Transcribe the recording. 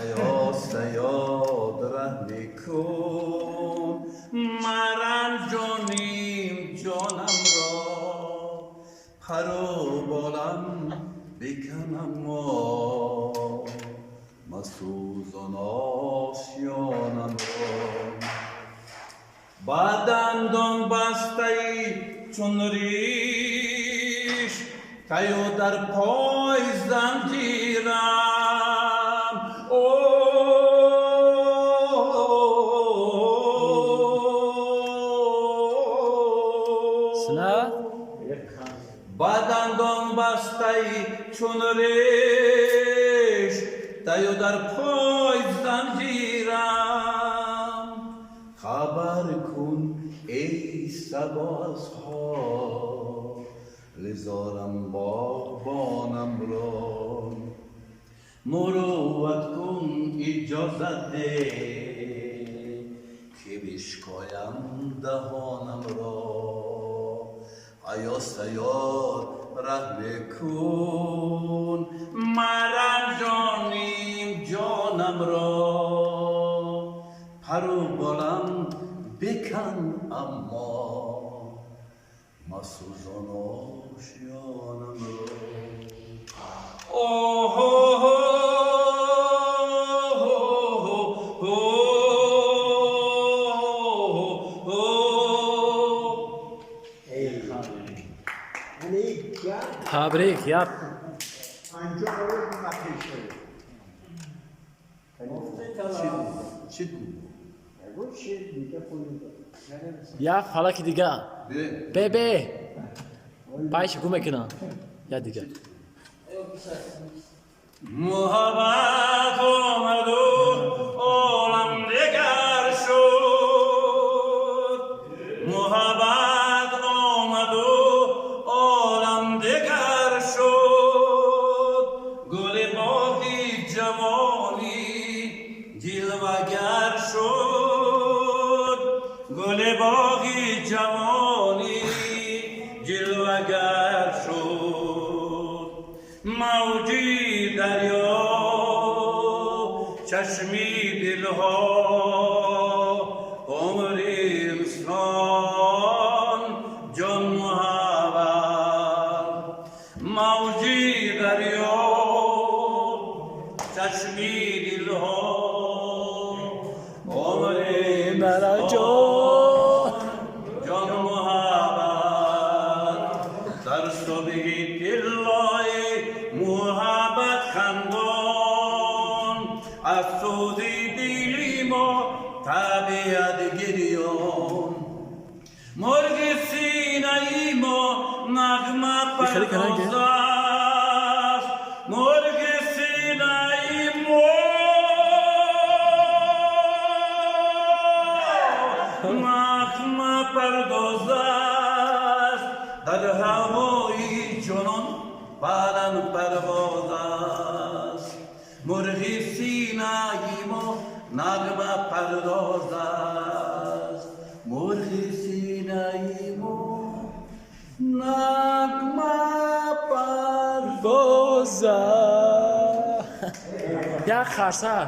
ایا صیاد رحم کن مرنجانیم جانم را پر و بالم بکنم ما مسوزان آشیانم را با دندان بسته‌ای چون ریش تیو در پای زنجیرم با دندان بسته‌ای چون ریش تیو در پای زنجیرم خبر کن ای سبازها لزارم باغبانم را مروت کن اجازت ده که بشکایم دهانم را ایا صیاد رحم کن مرنجانیم جانم را پر و بالم بکن اما مسوزان آشیانم را Tebrik, ja. Ja, حالا که دیگه ببه باش گومه کنم یا دیگه محبت آمد و عالم دگر شد محبت آمد و عالم دگر شد گل باغی جوانی جلوگر شد گل باغی جوانی جلوگر شد موجی دریا چشمی دلها عمر انسان جان محبت موجی دریا چشمی دلها عمر انسان جان محبت در صبح دلای محبت خندان افسودی دلی ما طبیعت گریان مرغ سینه‌ای ما نغمه پرداز است مرغ سینه‌ای ما نغمه پرداز است در هوای جنان بلند پرواز است مرغ سینه‌ای ما نغمه پرداز است مرغ سینه‌ای ما نغمه پرداز است یا خرسه